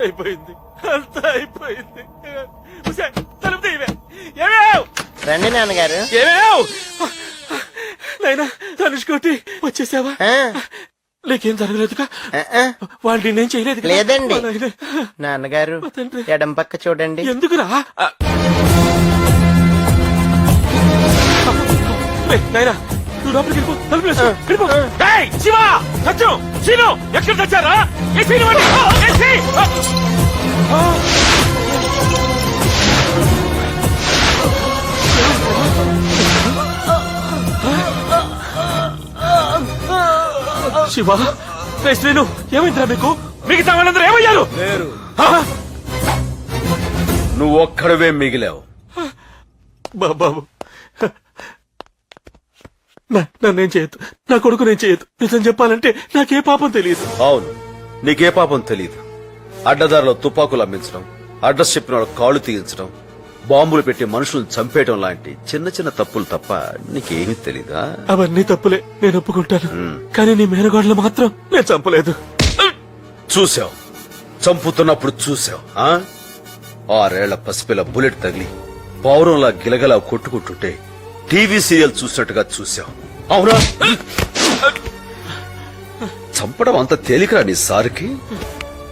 అయిపోయింది, అంతా అయిపోయింది. తలుపు తీయవే. రండి నాన్నగారు. నైనా ధనుష్కోటి వచ్చేసావా? నీకేం జరగలేదుగా? వాళ్ళు నేనేం చేయలేదు లేదండి. నాన్నగారు ఎడం పక్క చూడండి. ఎందుకురా? నైనా నువ్వు లోపలికి వెళ్ళిపో, తలుపు వేసుకో, వెళ్ళిపో. శివ, సత్యం, శీను ఎక్కడ తెచ్చారా? శివ, శ్రీను ఏమైందిరా మీకు? మిగతా వాళ్ళందరూ ఏమయ్యారు? నువ్వు ఒక్కడవే మిగిలావు. బాబు నన్నేం చేయొద్దు, నా కొడుకు నేను చేయొద్దు. నిజం చెప్పాలంటే నాకే పాపం తెలియదు. అవును, నీకే పాపం తెలియదు. అడ్డదారిలో తుపాకులు అమ్మించడం, అడ్రస్ చెప్పిన వాళ్ళు కాళ్లు తీయించడం, బాంబులు పెట్టి మనుషులను చంపేయడం లాంటి చిన్న చిన్న తప్పులు తప్ప నీకేమీ తెలీదా? అవన్నీ తప్పులే, నేను ఒప్పుకుంటాను. కానీ నీ మేనగాడులు మాత్రం నేను చంపలేదు. చూసావు, చంపుతున్నప్పుడు చూసావు. 6 ఏళ్ల పసిపిల్ల బుల్లెట్ తగిలి పౌరంలా గిలగలా కొట్టుకుంటుంటే టీవీ సీరియల్ చూసినట్టుగా చూసావు. అవునా? చంపడం అంత తేలికరా నీ సారికి?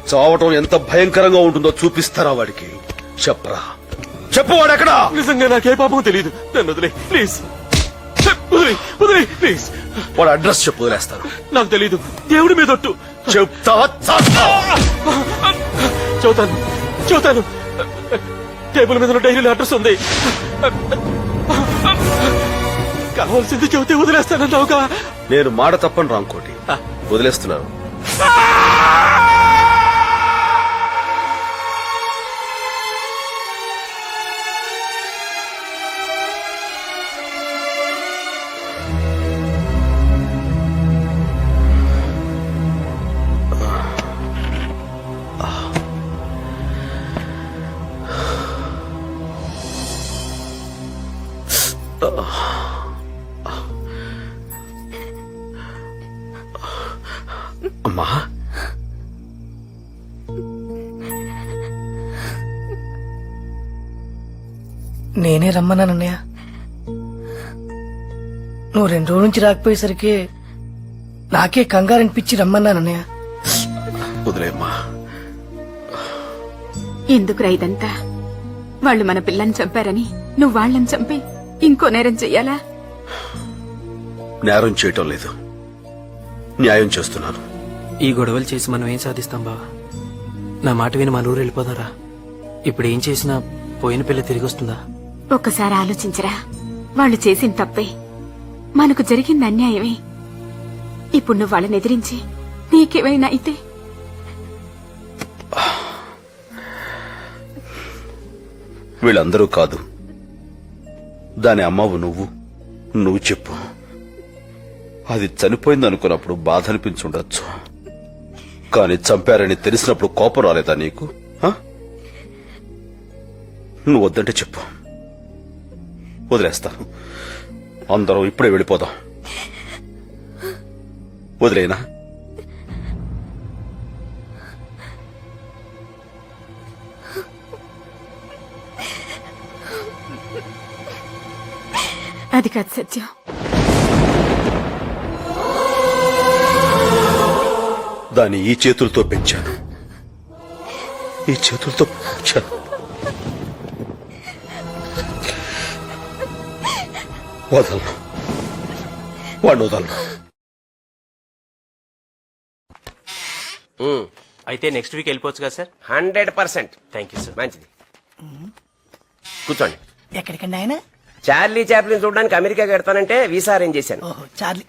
చావటం ఎంత భయంకరంగా ఉంటుందో చూపిస్తారా వాడికి? చెప్పరా, చెప్పు. వాడెక్కడా? నిజంగా నాకే పాపం తెలియదు. నన్ను వదిలే ప్లీజ్, వదిలే ప్లీజ్. వాడు అడ్రస్ చెప్పు, వదిలేస్తాను. నాకు తెలీదు, దేవుడి మీద ఒట్టు. చెప్తావా? చూతాను. టేబుల్ మీద డైరీలో అడ్రస్ ఉంది. కావాల్సింది చెబితే వదిలేస్తానన్నావుగా. నేను మాట తప్పను రాంకోటి, వదిలేస్తున్నాను. అమ్మా, నేనే రమ్మన్నానన్నయ్య. నువ్వు 2 రోజుల నుంచి రాకపోయేసరికి నాకే కంగారనిపించి రమ్మన్నానన్నయ్య. వదిలేమ్మా. ఎందుకురా ఇదంతా? వాళ్ళు మన పిల్లని చంపారని నువ్వు వాళ్ళని చంపి ఇంకో నేరం చెయ్యాలా? నేరం చేయటం లేదు, న్యాయం చేస్తున్నాను. ఈ గొడవలు చేసి మనం ఏం సాధిస్తాం బావా? నా మాట విని మన ఊరు వెళ్ళిపోదారా? ఇప్పుడు ఏం చేసినా పోయిన పిల్ల తిరిగి వస్తుందా? ఒక్కసారి ఆలోచించరా. వాళ్ళు చేసిన తప్పే, మనకు జరిగింది అన్యాయమే. ఇప్పుడు నువ్వు వాళ్ళని ఎదిరించి నీకేమైనా అయితే? వీళ్ళందరూ కాదు, దాని అమ్మవు నువ్వు చెప్పు. అది చనిపోయిందనుకున్నప్పుడు బాధ అనిపించుండొచ్చు, కానీ చంపారని తెలిసినప్పుడు కోపం రాలేదా నీకు? నువ్వు వద్దంటే చెప్పు, వదిలేస్తాను. అందరం ఇప్పుడే వెళ్ళిపోదాం. వదిలేనా? అది కాదు సత్యం. దాన్ని ఈ చేతులతో పెంచాను, ఈ చేతులతో పెంచాను. వదలను, వాడిని వదలను. అయితే నెక్స్ట్ వీక్ వెళ్ళిపోవచ్చు కదా సార్? 100%. Thank you sir. మంచిది, కూర్చోండి. ఎక్కడికండి ఆయన? చార్లీ చాప్లిన్ చూడడానికి అమెరికా కడతానంటే వీసా అరేంజ్ చేశాను. చార్లీ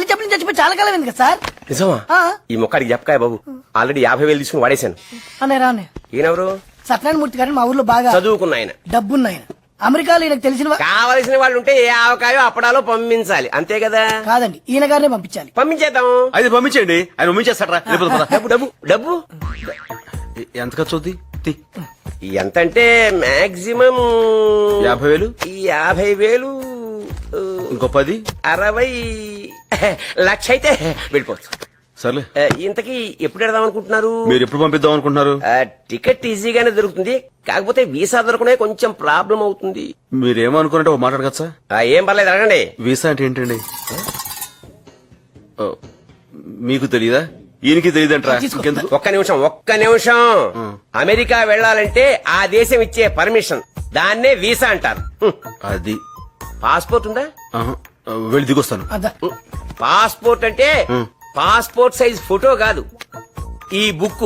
చాప్లిన్ చచ్చిపోయి చాలా కాలం అయింది కదా సార్? నిజమా? ఈ మొక్కడికి చెప్పకాయ బాబు, ఆల్రెడీ 50,000 తీసుకుని వాడేశాను. అన్నయ్య ఈయనెవరు? సత్యనారాయణమూర్తి గారిని మా ఊర్లో బాగా చదువుకున్న ఆయన, డబ్బున్న ఆయన. అమెరికాలో ఈయనకు తెలిసిన కావలసిన వాళ్ళు ఉంటే ఏ ఆవకాయో అప్పడాలో పంపించాలి, అంతే కదా? కాదండి, ఈయన గారినే పంపించాలి. పంపించేద్దాం. అయితే పంపించండి, ఆయన పంపించేస్తారా? డబ్బు డబ్బు డబ్బు ఎంత ఖర్చు అవుద్ది? ఎంతంటే మాక్సిమం 50,000. ఈ 50,000 ఇంకో 10, 60 లక్ష అయితే వెళ్ళిపోవచ్చు. సర్లే ఇంతకీ ఎప్పుడు వెడదాం అనుకుంటున్నారు? మీరు ఎప్పుడు పంపిద్దాం అనుకుంటున్నారు? టికెట్ ఈజీగానే దొరుకుతుంది, కాకపోతే వీసా దొరకనే కొంచెం ప్రాబ్లం అవుతుంది. మీరేమనుకున్నట్టు ఒక మాట్లాడగచ్చా? ఏం పర్లేదు అడగండి. వీసా అంటే ఏంటండి? ఓ, మీకు తెలీదా? ఈయనకి తెలియదంటారా? ఇంకెందుకు? ఒక్క నిమిషం. అమెరికా వెళ్ళాలంటే ఆ దేశం ఇచ్చే పర్మిషన్, దాన్నే వీసా అంటారు. అది పాస్పోర్ట్ ఉందా? ఆహా, వెళ్ళి దిగొస్తాను. అదా పాస్పోర్ట్ అంటే పాస్పోర్ట్ సైజ్ ఫోటో కాదు, ఈ బుక్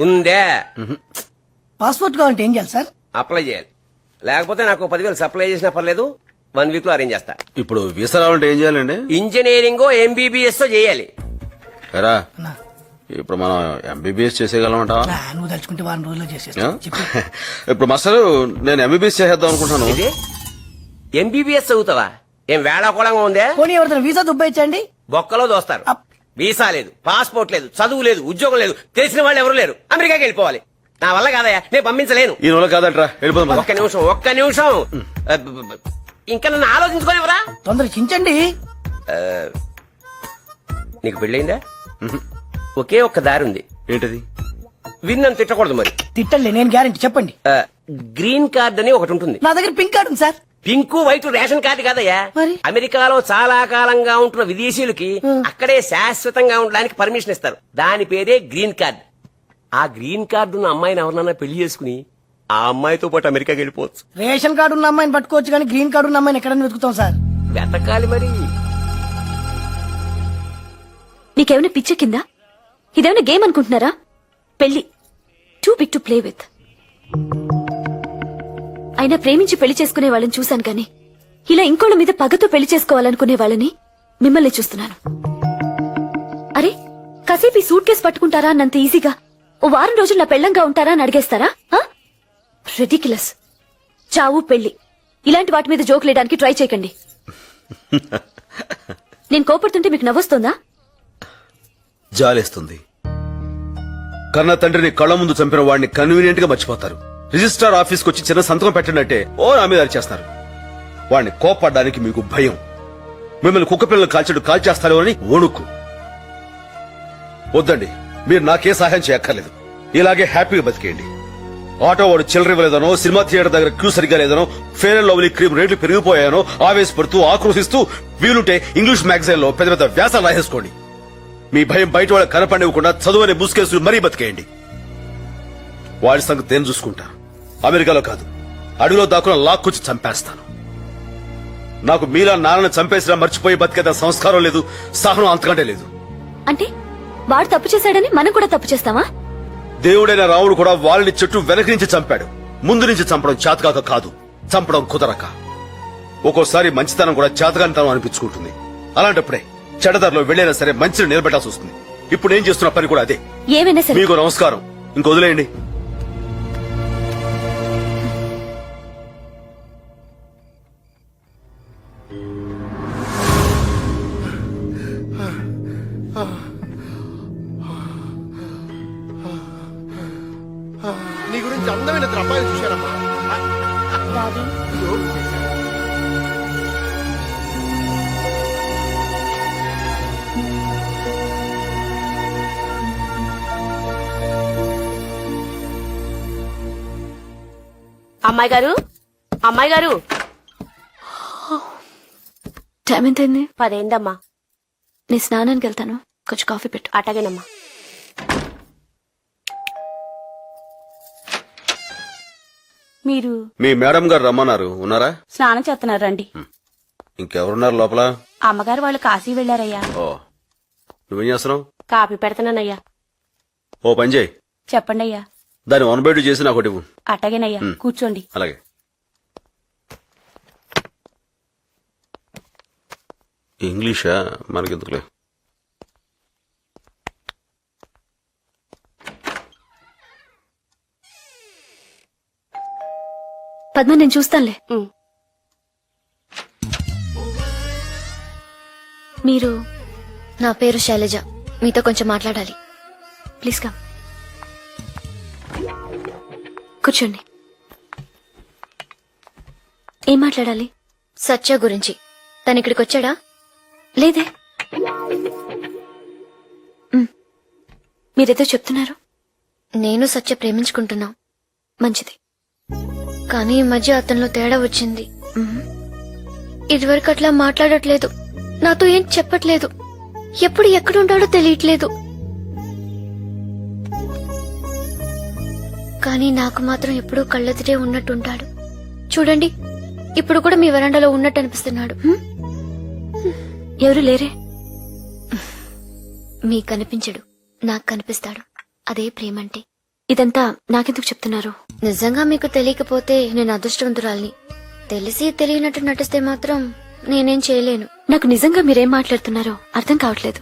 ఉందే. పాస్పోర్ట్ కావాలంటే ఏం చేయాలి సార్? అప్లై చేయాలి, లేకపోతే నాకు 10,000 సప్లై చేసినా పర్లేదు, 1 వీక్ లో అరేంజ్ చేస్తా. ఇప్పుడు వీసా రావాలంటే ఏం చేయాలండి? ఇంజనీరింగ్ MBBS చేయాలి. ఎరా అన్నా, ఇప్పుడు మనం ఎంబీబీఎస్ చేసేయగలమంటా? నువ్వు తలుచుకుంటే వారం రోజుల్లో చేసేస్తా. చెప్పు. ఇప్పుడు మాస్టర్ నేను ఎంబీబీఎస్ చేసేద్దాం అనుకుంటున్నాను. ఇది MBBS చదువుతావా? ఏం వేళాకోళంగా ఉందే? పోనీ ఎవరితో వీసా దుబ్బాయించండి. బొక్కలో దోస్తారు. అప్. వీసా లేదు, పాస్పోర్ట్ లేదు, చదువు లేదు, ఉద్యోగం లేదు, తెలిసిన వాళ్ళు ఎవరు లేరు, అమెరికాకి వెళ్ళిపోవాలి. నా వల్ల కాదయ్యా, నేను పంపించలేను. ఈ నెల కాదంటరా, వెళ్ళిపోదాం. ఒక్క నిమిషం. ఇంకా నన్ను ఆలోచించుకోనివరా? తొందర చించండి. నీకు పెళ్ళయిందా? ఒకే ఒక్క దారి ఉంది. ఏంటది? విన్నను తిట్టకూడదు మరి. తిట్టండి, నేను గ్యారెంటీ. చెప్పండి. గ్రీన్ కార్డ్ అని ఒకటి ఉంటుంది. నా దగ్గర పింక్ కార్డు ఉంది sir. Pink white ration card కాదయ్యా. మరి? అమెరికాలో చాలా కాలంగా ఉంటున్న విదేశీయులకి అక్కడే శాశ్వతంగా ఉండడానికి పర్మిషన్ ఇస్తారు. దాని పేరే గ్రీన్ కార్డ్. ఆ గ్రీన్ కార్డు ఉన్న అమ్మాయిని ఎవరినన్నా పెళ్లి చేసుకుని ఆ అమ్మాయితో పాటు అమెరికాకి వెళ్ళిపోవచ్చు. రేషన్ కార్డు ఉన్న అమ్మాయిని పట్టుకోవచ్చు, కానీ గ్రీన్ కార్డు ఉన్న అమ్మాయిని ఎక్కడైనా వెతుకుతాం సార్. వెతకాలి మరి. నీకేమైనా పిచ్చ కింద? ఇదేమైనా గేమ్ అనుకుంటున్నారా? పెళ్లి too big to play with. అయినా ప్రేమించి పెళ్లి చేసుకునే వాళ్ళని చూశాను కానీ ఇలా ఇంకోళ్ళ మీద పగతో పెళ్లి చేసుకోవాలనుకునే వాళ్ళని మిమ్మల్ని చూస్తున్నాను. అరే, కాసేపు ఈ సూట్ కేసు పట్టుకుంటారా అన్నంత ఈజీగా ఓ వారం రోజులు నా పెళ్లంగా ఉంటారా అని అడిగేస్తారా? రెడిక్యులస్. చావు, పెళ్లి ఇలాంటి వాటి మీద జోక్ లేయడానికి ట్రై చేయకండి. నేను కోపడుతుంటే మీకు నవ్వొస్తుందా? జాలేస్తుంది. కన్న తండ్రిని కళ్ళ ముందు చంపిన వాడిని కన్వీనియంట్ గా మర్చిపోతారు. రిజిస్ట్రార్ ఆఫీస్కి వచ్చి చిన్న సంతకం పెట్టినట్టే ఓ నా మీద అరిచేస్తారు. వాడిని కోపడ్డానికి మీకు భయం. మిమ్మల్ని కుక్క పిల్లలు కాల్చేస్తారో అని వణుకు. వద్దండి, మీరు నాకే సహాయం చేయక్కర్లేదు. ఇలాగే హ్యాపీగా బతికేయండి. ఆటో వాడు చిల్లర ఇవ్వలేదనో, సినిమా థియేటర్ దగ్గర క్యూ సరిగా లేదనో, ఫేర్ అండ్ లవ్లీ క్రీమ్ రేట్లు పెరిగిపోయానో ఆవేశపడుతూ ఆక్రోశిస్తూ వీలుంటే ఇంగ్లీష్ మ్యాగజైన్ లో పెద్ద పెద్ద వ్యాసాలు రాసేసుకోండి. మీ భయం బయట వాళ్ళకి కనపడివ్వకుండా చదువునే ముసుకేసులు మరీ బతికేయండి. వాడి సంగతి నేను చూసుకుంటా. అమెరికాలో కాదు, అడవిలో దాక్కున లాక్కొచ్చి చంపేస్తాను. నాకు మీలా నాన్నను చంపేసినా మర్చిపోయి బతికేదా సంస్కారం లేదు, సహనం అంతకంటే లేదు. అంటే వాడు తప్పు చేశాడని మనం కూడా తప్పు చేస్తామా? దేవుడైన రాముడు కూడా వాళ్ళని చెట్టు వెనక నుంచి చంపాడు. ముందు నుంచి చంపడం చేతకాక కాదు, చంపడం కుదరక. ఒక్కోసారి మంచితనం కూడా చేతకానితనం అనిపించుకుంటుంది. అలాంటప్పుడే చెడదారిలో వెళ్ళైనా సరే మంచిని నిలబెట్టాల్సి వస్తుంది. ఇప్పుడు ఏం చేస్తున్న పని కూడా అదే. ఏమైనా సరే మీకు నమస్కారం, ఇంక వదిలేయండి. నీ గురించి అందమైన అబ్బాయిలు చూశారమ్మా. అమ్మాయి గారు, అమ్మాయి గారు, టైం ఎంతైంది? 10 అయిందమ్మా. నేను స్నానానికి వెళ్తాను, కొంచెం కాఫీ పెట్టు. అటగేనమ్మా. మీరు మీ మేడం గారు రమ్మన్నారు, ఉన్నారా? స్నానం చేస్తున్నారు, రండి. ఇంకెవరున్నారు లోపల? అమ్మగారు వాళ్ళు కాశీ వెళ్లారయ్యా. ఓ, నువ్వేం చేస్తున్నావు? కాఫీ పెడతానయ్యా. ఓ పని చేయి, చెప్పండి అయ్యా. దాన్ని 1/2 చేసి నాకు ఒకటి ఇవ్వు. అటగేనయ్యా, కూర్చోండి. అలాగే. ఇంగ్లీషా? మనకెందుకులే. పద్మ, నేను చూస్తానులే. మీరు? నా పేరు శైలజ, మీతో కొంచెం మాట్లాడాలి. Please come. కూర్చోండి. ఏం మాట్లాడాలి? సత్య గురించి. తను ఇక్కడికి వచ్చాడా? లేదే. మీరేదో చెప్తున్నారు. నేను సత్య ప్రేమించుకుంటున్నాం. మంచిది. కానీ ఈ మధ్య అతనిలో తేడా వచ్చింది. ఇదివరకు అట్లా మాట్లాడట్లేదు, నాతో ఏం చెప్పట్లేదు, ఎప్పుడు ఎక్కడుంటాడో తెలియట్లేదు. కానీ నాకు మాత్రం ఎప్పుడూ కళ్ళెదిరే ఉన్నట్టుంటాడు. చూడండి, ఇప్పుడు కూడా మీ వరండాలో ఉన్నట్టు అనిపిస్తున్నాడు. ఎవరు లేరే? మీకు కనిపించడు, నాకు కనిపిస్తాడు. అదే ప్రేమంటే. ఇదంతా నాకెందుకు చెప్తున్నారు? నిజంగా మీకు తెలియకపోతే నేను అదృష్టవంతురాల్ని. తెలిసి తెలియనట్టు నటిస్తే మాత్రం నేనేం చేయలేను. నాకు నిజంగా మీరేం మాట్లాడుతున్నారో అర్థం కావట్లేదు.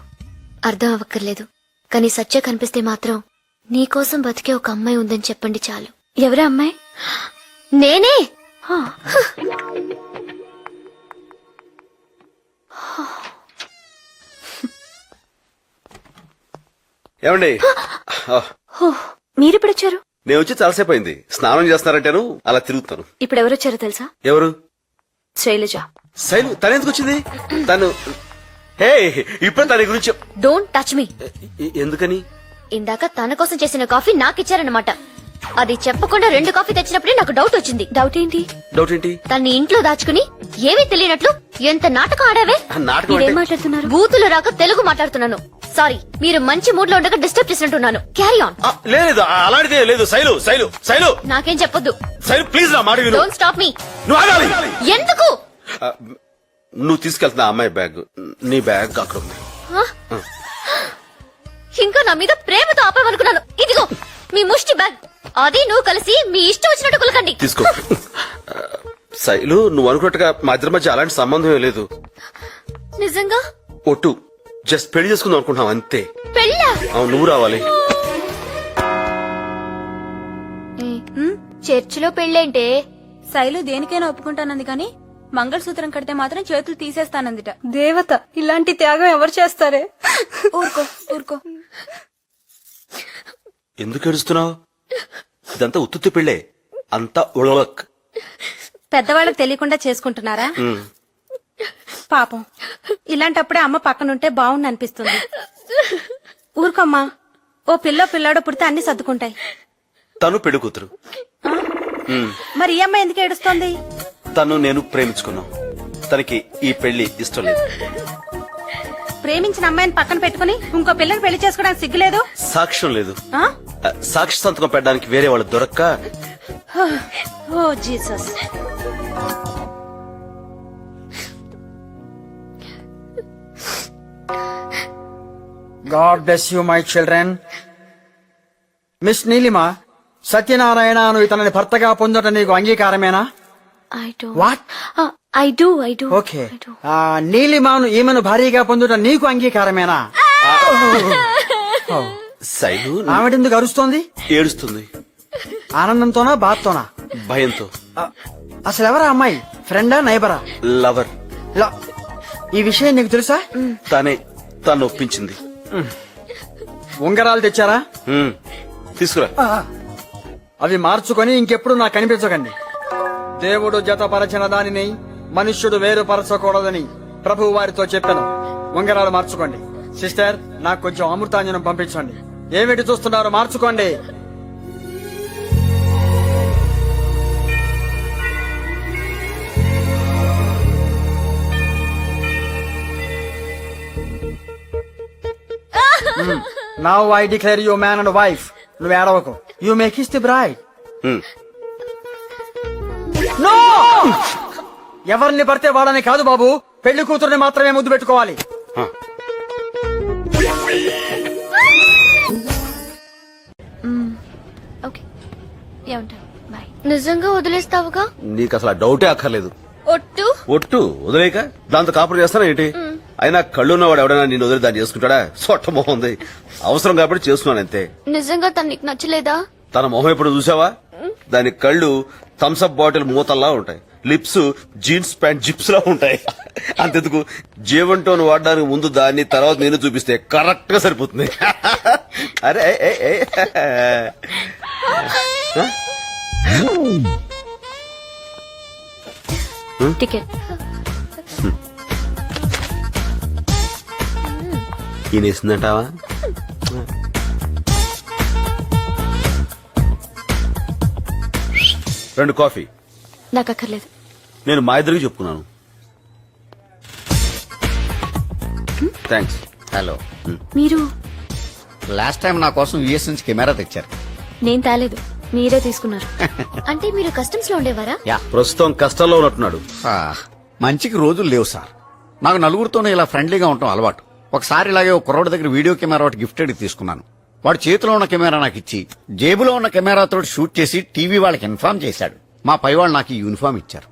అర్థం అవ్వక్కర్లేదు, కానీ సత్య కనిపిస్తే మాత్రం నీకోసం బతికే ఒక అమ్మాయి ఉందని చెప్పండి చాలు. ఎవరా అమ్మాయి? నేనే. హా. ఏమండి హో, మీరెప్పుడొచ్చారు? నేను వచ్చి చాలాసేపు అయింది. స్నానం చేస్తున్నారంటేను అలా తిరుగుతాను. ఇప్పుడు ఎవరొచ్చారో తెలుసా? ఎవరు? శైలజ. శైలు తనెందుకు వచ్చింది? తను హే ఇప్పుడు తన గురించి డోంట్ టచ్ మీ. ఎందుకని? ఇందాక తన కోసం చేసిన కాఫీ నాకిచ్చారన్నమాట. అది చెప్పకుండా 2 కాఫీ తెచ్చినప్పుడే నాకు డౌట్ వచ్చింది. డౌట్ ఏంటి? డౌట్ ఏంటి? తన్ని ఇంట్లో దాచుకుని ఏమీ తెలియనట్లు ఎంత నాటకం ఆడావే. నాటకం మీరేం అంటే మాట్లాడుతున్నారు? బూతులు రాక తెలుగు మాట్లాడుతున్నాను. సారీ, మీరు మంచి మూడ్ లో ఉండగా డిస్టర్బ్ చేసినట్టున్నాను. Carry on. లేదు అలాంటిదే లేదు. శైలు శైలు శైలు నాకేం చెప్పొద్దు. శైలు ప్లీజ్ నా మాట విను. Don't stop me. నువ్వు ఆగాలి. ఎందుకు? నువ్వు తీసుకెళ్తున్నా అమ్మాయి బ్యాగ్. నీ బ్యాగ్ అక్కడ ఉంది. ఇంకా నా మీద ప్రేమతో ఆపామనుకున్నాను. ఇదిగో మీ ముష్టి బ్యాగ్. అది నువ్వు కలిసి మీ ఇష్టం వచ్చినట్టు కులకండి. తీసుకో. శైలు నువ్వు అనుకున్నట్టుగా మా ఇద్దరి మధ్య అలాంటి సంబంధం లేదు. నిజంగా? ఒట్టు జస్ట్ పెళ్లి చేసుకుందాం అనుకుంటున్నాం అంతే. పెళ్ళా? అవును, నువ్వు రావాలి. చర్చిలో పెళ్ళేంటే? శైలు దేనికైనా ఒప్పుకుంటానంది కానీ మంగళసూత్రం కడితే మాత్రం చేతులు తీసేస్తానందిట. దేవత, ఇలాంటి త్యాగం ఎవరు చేస్తారే? ఊరుకో ఊరుకో. ఎందుకు ఏడుస్తున్నావు? ఇదంతా ఉత్తుత్తి పెళ్ళే. అంతా ఉళవక్. పెద్దవాళ్ళకి తెలియకుండా చేసుకుంటున్నారా? పాపం ఇలాంటప్పుడే అమ్మ పక్కనుంటే బాగుండి అనిపిస్తుంది. ఊరుకోమ్మా, ఓ పిల్లాడో పుడితే అన్ని సర్దుకుంటాయి. తను పెళ్లి కూతురు. మరి ఈ అమ్మాయి ఎందుకు ఏడుస్తోంది? తను నేను ప్రేమించుకున్నాం. తనకి ఈ పెళ్లి ఇష్టం లేదు. ప్రేమించిన అమ్మాయిని పక్కన పెట్టుకుని ఇంకో పిల్లని పెళ్లి చేసుకోవడానికి సిగ్గులేదు? సాక్ష్యం లేదు. ఆ? సాక్షి సంతకం పెట్టడానికి వేరే వాళ్ళు దొరక్క. Oh Jesus. God bless you, my children. Miss Neelima, Satyanarayana నువ్వు ఇతనిని భర్తగా పొందటం నీకు అంగీకారమేనా? I don't. What? I do. Okay. నీలిమాను ఈమెను భారీగా పొందుట నీకు అంగీకారమేనా? శైలు ఆమెడెందుకు అరుస్తోంది? ఏడుస్తుంది. ఆనందంతోనా బాధతోనా? భయంతో. అసలు ఎవరా అమ్మాయి? ఫ్రెండా నైబరా? లవర్. ఈ విషయం నీకు తెలుసా? తను ఒప్పించింది. ఉంగరాలు తెచ్చారా? తీసుకురా. అవి మార్చుకొని ఇంకెప్పుడు నాకు కనిపించకండి. దేవుడు జతపరచిన దానిని మనుష్యుడు వేరుపరచకూడదని ప్రభు వారితో చెప్పాను. ఉంగరాలు మార్చుకోండి. సిస్టర్, నాకు కొంచెం అమృతాంజనం పంపించండి. ఏమిటి చూస్తున్నారు? మార్చుకోండి. Now I declare you man and wife. నువ్వు ఏడవకు. You may kiss the bride. No! ఎవరిని పడితే వాడని కాదు బాబు, పెళ్లి కూతురుని మాత్రమే ముద్దు పెట్టుకోవాలి. ఓకే, ఏమంటారు? బాయ్. నిజంగా వదిలేస్తావుగా? నీకు అసలు డౌటే అక్కర్లేదు. ఒట్టు? ఒట్టు వదిలేక దాంతో కాపురం చేస్తానా ఏంటి? అయినా కళ్ళున్నవాడు ఎవడైనా నిన్ను వదిలి దాన్ని చేసుకుంటాడా? సొట్ట మొహం ఉంది. అవసరం కాబట్టి చేస్తున్నాను అంతే. నిజంగా తను నీకు నచ్చలేదా? తన మొహం ఎప్పుడు చూసావా? దాని కళ్ళు థమ్స్అప్ బాటిల్ మూతల్లా ఉంటాయి. లిప్స్ జీన్స్ ప్యాంట్ జిప్స్ లా ఉంటాయి. అంతెందుకు, జీవంటోన్ వాడడానికి ముందు దాన్ని, తర్వాత నేను చూపిస్తే కరెక్ట్ గా సరిపోతుంది. అరే టికెట్. ఈయనేసిందంటావా? 2 కాఫీ. నాకు అక్కర్లేదు. నేను మా ఇద్దరికి చెప్పుకున్నాను. థ్యాంక్స్. హలో. మీరు లాస్ట్ టైం నా కోసం యుఎస్ నుంచి కెమెరా తెచ్చారు. నేను తేలేదు, మీరే తీసుకున్నారు. అంటే మీరు కస్టమ్స్ లో ఉండేవారా? ప్రస్తుతం కష్టాల్లో ఉన్నట్టున్నాడు. మంచికి రోజులు లేవు సార్. నాకు నలుగురితోనే ఇలా ఫ్రెండ్లీగా ఉండటం అలవాటు. ఒకసారి ఇలాగే ఒక కుర్రోడి దగ్గర వీడియో కెమెరా ఒకటి గిఫ్టెడ్ తీసుకున్నాను. వాడు చేతిలో ఉన్న కెమెరా నాకు ఇచ్చి జేబులో ఉన్న కెమెరాతో షూట్ చేసి టీవీ వాళ్ళకి ఇన్ఫార్మ్ చేశాడు. మా పై వాళ్ళు నాకు ఈ యూనిఫామ్ ఇచ్చారు.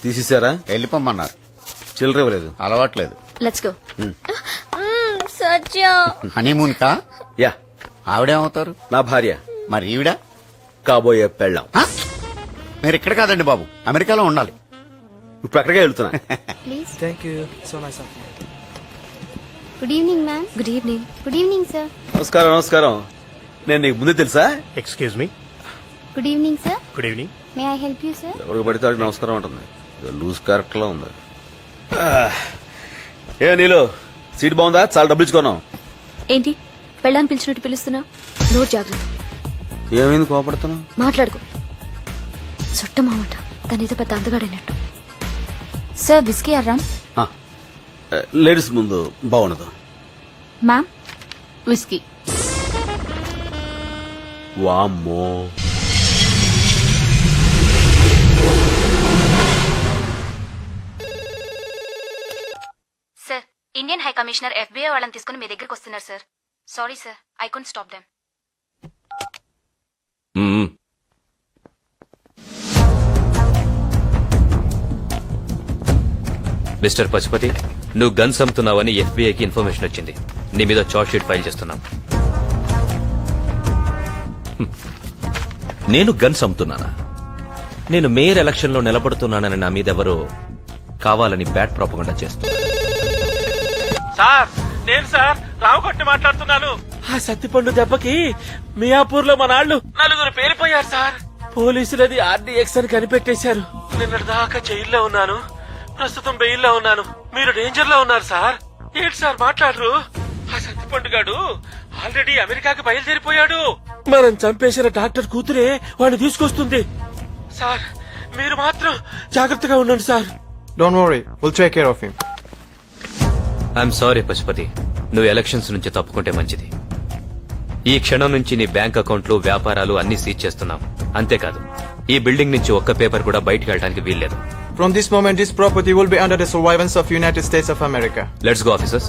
తీసేశారా? వెళ్ళిపోమన్నారు. చిల్లర ఇవ్వలేదు. అలవాట్లేదు. Let's go. సత్య హనీమూన్ కా? యా. ఆవిడేమవుతారు? నా భార్య. మరి ఈవిడ? కాబోయే పెళ్ళాం. మీరు ఇక్కడ కాదండి బాబు, అమెరికాలో ఉండాలి. ఇప్పుడు అక్కడికే వెళ్తున్నా. Good evening ma'am. Good evening. Good evening sir. నమస్కారం. నమస్కారం. నేను నీకు ముందే తెలుసా? Excuse me. Good evening sir. Good evening. May I help you sir? ఎవరికి పడితే వాడికి నమస్కారం ఉంటుంది. లూజ్ క్యారెక్టర్ లో ఉంది. ఏ నీలో సీట్ బాగుందా? చాలా డబ్బులు ఇచ్చుకున్నావు. ఏంటి పెళ్ళాన్ని పిలిచినట్టు పిలుస్తున్నా? నోట్ జాగ్రత్త. ఏమైంది కోపడుతున్నావు? మాట్లాడుకో. చుట్టమామాట తనేదో పెద్ద అందగాడైనట్టు. సార్ విస్కీ అర్రామ్. లేడీస్ ముందు బాగుండదు. Ma'am whisky. వామ్మో. Sir Indian high commissioner FBI వాళ్ళని తీసుకుని మీ దగ్గరికి వస్తున్నారు sir. Sorry sir, I could stop them. Mister Pashupati, నువ్వు గన్స్ అమ్ముతున్నావని FBIకి ఇన్ఫర్మేషన్ వచ్చింది. నీ మీద చార్జ్ షీట్ ఫైల్ చేస్తున్నాం. నేను గన్స్ అమ్ముతున్నానా? నేను మేయర్ ఎలక్షన్ లో నిలబడుతున్నానని నా మీద ఎవరో కావాలని బ్యాడ్ ప్రాపగండా చేస్తున్నా. సార్ నేను సార్ రావుగొట్టి మాట్లాడుతున్నాను. ఆ సత్తిపండు దెబ్బకి మియాపూర్ లో మన నాళ్ళు 4 పేలిపోయారు సార్. పోలీసులది RDX అని కనిపెట్టేశారు. నిన్నటి దాకా జైల్లో ఉన్నాను, ప్రస్తుతం బెయిల్లో ఉన్నాను. మీరు డేంజర్ లో ఉన్నారు సార్. ఏంటి సార్ మాట్లాడరు? ఆ సత్తిపండు గాడు ఆల్రెడీ అమెరికాకి బయలుదేరిపోయాడు. మనం చంపేసిన డాక్టర్ కూతురే వాడిని తీసుకొస్తుంది. సార్ మీరు మాత్రం జాగ్రత్తగా ఉండండి sir. Don't worry, will take care of him. I'm sorry Pashupati, నువ్వు ఎలక్షన్స్ నుంచి తప్పుకుంటే మంచిది. ఈ క్షణం నుంచి నీ బ్యాంక్ అకౌంట్లు, వ్యాపారాలు అన్ని సీజ్ చేస్తున్నాం. అంతేకాదు ఈ బిల్డింగ్ నుంచి ఒక్క పేపర్ కూడా బయటకు వెళ్ళడానికి వీల్లేదు. From this moment, this property will be under the surveillance of United States of America. Let's go, officers.